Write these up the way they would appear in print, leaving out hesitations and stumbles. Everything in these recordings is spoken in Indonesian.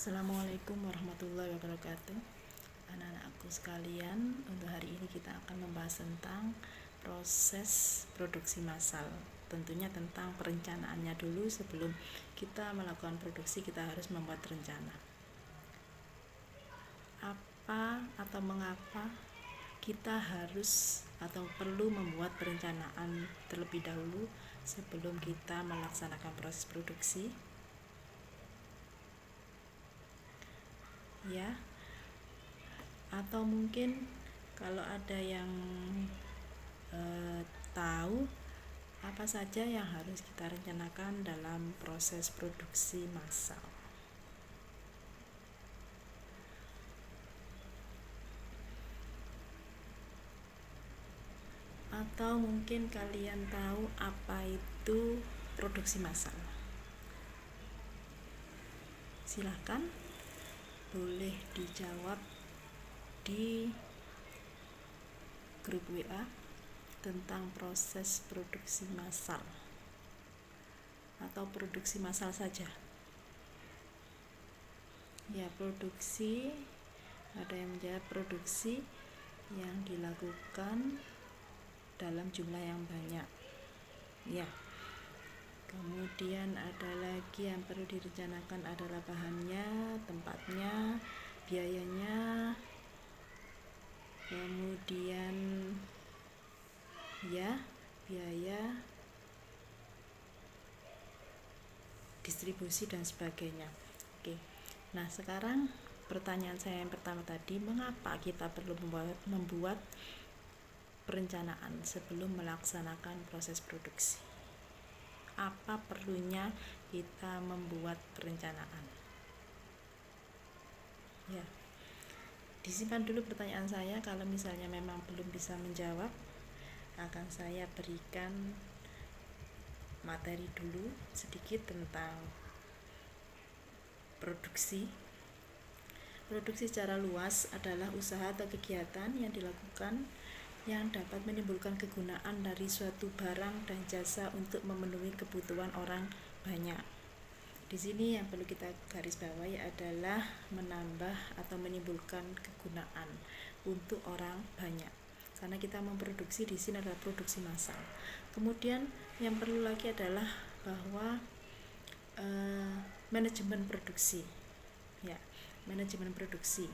Assalamualaikum warahmatullahi wabarakatuh. Anak-anakku sekalian, untuk hari ini kita akan membahas tentang proses produksi massal. Tentunya tentang perencanaannya dulu. Sebelum kita melakukan produksi, kita harus membuat rencana. Apa atau mengapa kita harus atau perlu membuat perencanaan terlebih dahulu sebelum kita melaksanakan proses produksi? Ya, atau mungkin kalau ada yang tahu apa saja yang harus kita rencanakan dalam proses produksi massal. Atau mungkin kalian tahu apa itu produksi massal? Silahkan, boleh dijawab di grup WA tentang proses produksi massal atau produksi massal saja. Ya, produksi, ada yang menjawab produksi yang dilakukan dalam jumlah yang banyak. Ya. Kemudian ada lagi yang perlu direncanakan adalah bahannya, tempatnya, biayanya. Kemudian ya, biaya distribusi dan sebagainya. Oke. Nah, sekarang pertanyaan saya yang pertama tadi, mengapa kita perlu membuat perencanaan sebelum melaksanakan proses produksi? Apa perlunya kita membuat perencanaan? Ya, disimpan dulu pertanyaan saya. Kalau misalnya memang belum bisa menjawab, akan saya berikan materi dulu sedikit tentang produksi. Produksi secara luas adalah usaha atau kegiatan yang dilakukan yang dapat menimbulkan kegunaan dari suatu barang dan jasa untuk memenuhi kebutuhan orang banyak. Di sini yang perlu kita garis bawahi adalah menambah atau menimbulkan kegunaan untuk orang banyak. Karena kita memproduksi di sini adalah produksi massal. Kemudian yang perlu lagi adalah bahwa manajemen produksi. Ya, manajemen produksi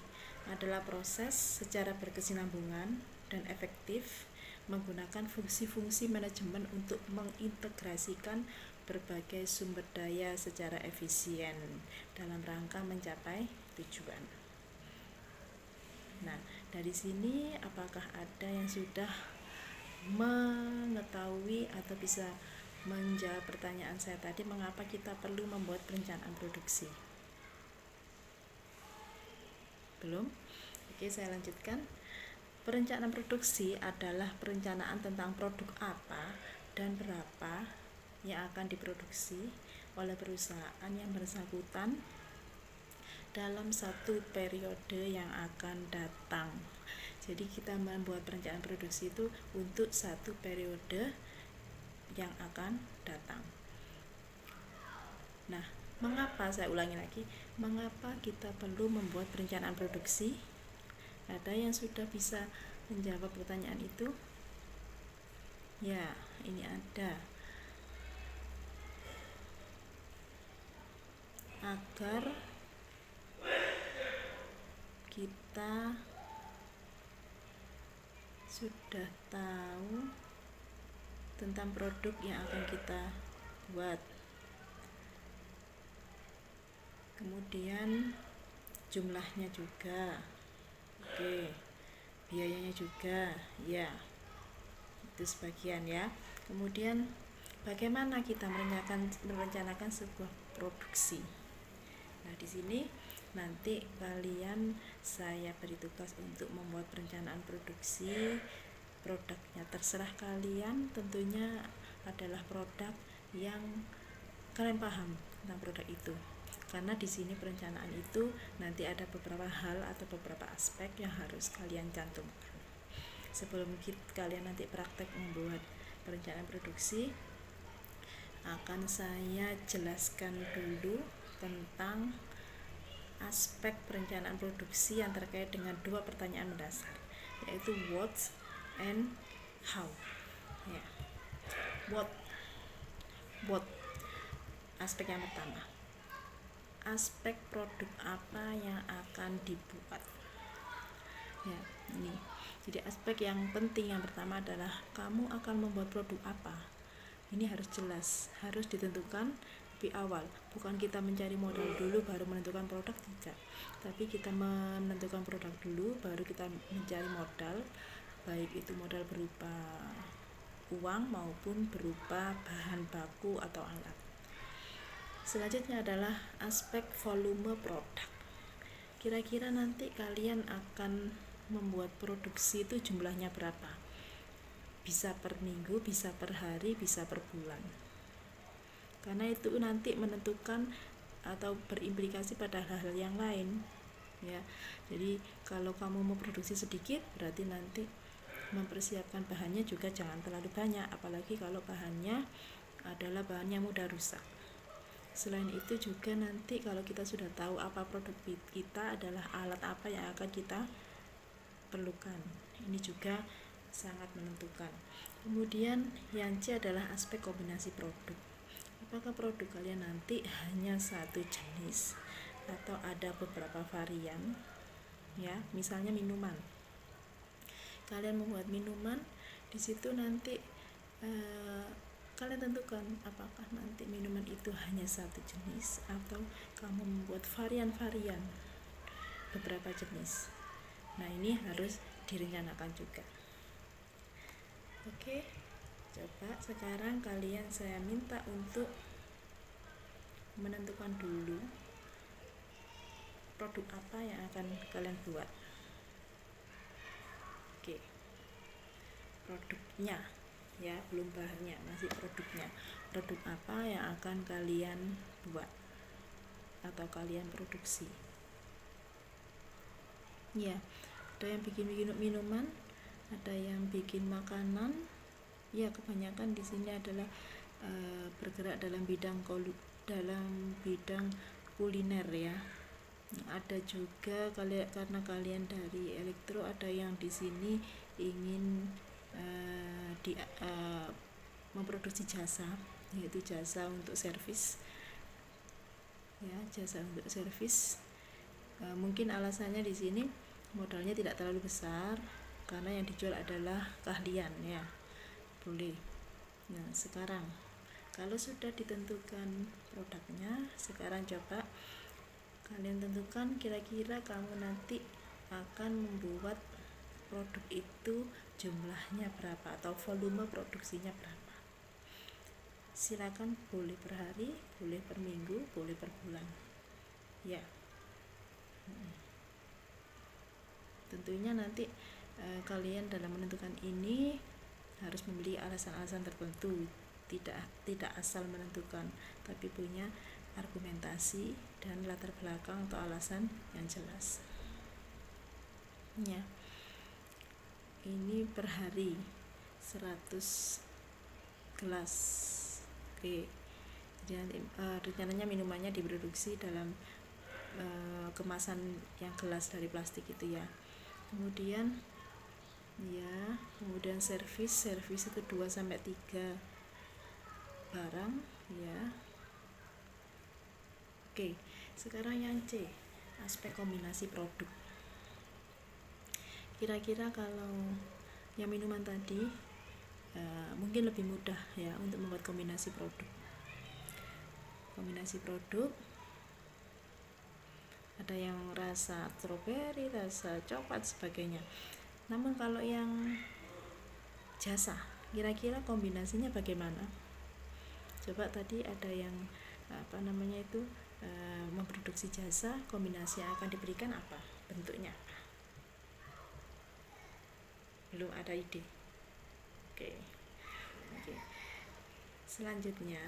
adalah proses secara berkesinambungan dan efektif menggunakan fungsi-fungsi manajemen untuk mengintegrasikan berbagai sumber daya secara efisien dalam rangka mencapai tujuan. Nah, dari sini apakah ada yang sudah mengetahui atau bisa menjawab pertanyaan saya tadi, mengapa kita perlu membuat perencanaan produksi? Belum? Oke, saya lanjutkan. Perencanaan produksi adalah perencanaan tentang produk apa dan berapa yang akan diproduksi oleh perusahaan yang bersangkutan dalam satu periode yang akan datang. Jadi kita membuat perencanaan produksi itu untuk satu periode yang akan datang. Nah, mengapa, saya ulangi lagi, mengapa kita perlu membuat perencanaan produksi? Ada yang sudah bisa menjawab pertanyaan itu? Ya, ini ada. Agar kita sudah tahu tentang produk yang akan kita buat. Kemudian jumlahnya juga. Oke. Biayanya juga, ya. Itu sebagian ya. Kemudian bagaimana kita merencanakan sebuah produksi? Nah, di sini nanti kalian saya beri tugas untuk membuat perencanaan produksi. Produknya terserah kalian, tentunya adalah produk yang kalian paham tentang produk itu. Karena di sini perencanaan itu nanti ada beberapa hal atau beberapa aspek yang harus kalian cantumkan. Sebelum kalian nanti praktek membuat perencanaan produksi, akan saya jelaskan dulu tentang aspek perencanaan produksi yang terkait dengan dua pertanyaan mendasar, yaitu what and how. Ya. What aspek yang pertama, aspek produk apa yang akan dibuat. Ya, ini. Jadi aspek yang penting yang pertama adalah kamu akan membuat produk apa. Ini harus jelas, harus ditentukan lebih awal. Bukan kita mencari modal dulu baru menentukan produk, tidak. Tapi kita menentukan produk dulu baru kita mencari modal, baik itu modal berupa uang maupun berupa bahan baku atau alat. Selanjutnya adalah aspek volume produk. Kira-kira nanti kalian akan membuat produksi itu jumlahnya berapa? Bisa per minggu, bisa per hari, bisa per bulan. Karena itu nanti menentukan atau berimplikasi pada hal-hal yang lain, ya. Jadi kalau kamu mau produksi sedikit, berarti nanti mempersiapkan bahannya juga jangan terlalu banyak, apalagi kalau bahannya adalah bahan yang mudah rusak. Selain itu juga nanti kalau kita sudah tahu apa produk kita adalah alat apa yang akan kita perlukan, ini juga sangat menentukan. Kemudian yang C adalah aspek kombinasi produk. Apakah produk kalian nanti hanya satu jenis atau ada beberapa varian, ya. Misalnya minuman, kalian membuat minuman, di situ nanti kalian tentukan apakah nanti minuman itu hanya satu jenis atau kamu membuat varian-varian beberapa jenis. Nah, ini harus direncanakan juga. Oke, coba sekarang kalian saya minta untuk menentukan dulu produk apa yang akan kalian buat. Oke, produknya, ya, belum bahannya, masih produknya. Produk apa yang akan kalian buat atau kalian produksi? Ya, ada yang bikin minuman, ada yang bikin makanan. Ya, kebanyakan di sini adalah bergerak dalam bidang kuliner, ya. Ada juga karena kalian dari elektro, ada yang di sini ingin memproduksi jasa, yaitu jasa untuk servis, ya, jasa untuk servis. Mungkin alasannya di sini modalnya tidak terlalu besar karena yang dijual adalah keahlian, ya, boleh. Nah, sekarang kalau sudah ditentukan produknya, sekarang coba kalian tentukan kira-kira kamu nanti akan membuat produk itu jumlahnya berapa atau volume produksinya berapa. Silakan, boleh per hari, boleh per minggu, boleh per bulan, ya. Tentunya nanti kalian dalam menentukan ini harus memiliki alasan-alasan tertentu, tidak asal menentukan, tapi punya argumentasi dan latar belakang atau alasan yang jelas, ya. Ini per hari 100 gelas. Oke, jadi rencananya minumannya diproduksi dalam kemasan yang gelas dari plastik itu, ya. Kemudian servis itu 2-3 barang, ya. Oke, sekarang yang C, aspek kombinasi produk. Kira-kira kalau yang minuman tadi mungkin lebih mudah, ya, untuk membuat kombinasi produk. Ada yang rasa stroberi, rasa coklat, sebagainya. Namun kalau yang jasa, kira-kira kombinasinya bagaimana? Coba tadi ada yang memproduksi jasa, kombinasi yang akan diberikan apa? Bentuknya apa? Belum ada ide. Oke. Selanjutnya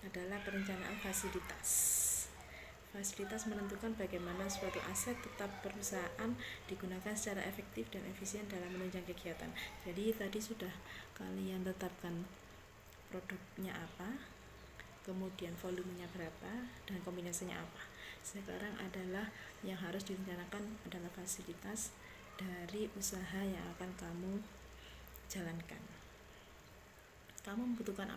adalah perencanaan fasilitas. Fasilitas menentukan bagaimana suatu aset tetap perusahaan digunakan secara efektif dan efisien dalam menunjang kegiatan. Jadi tadi sudah kalian tetapkan produknya apa, kemudian volumenya berapa, dan kombinasinya apa. Sekarang adalah yang harus direncanakan adalah fasilitas dari usaha yang akan kamu jalankan. Kamu membutuhkan apa?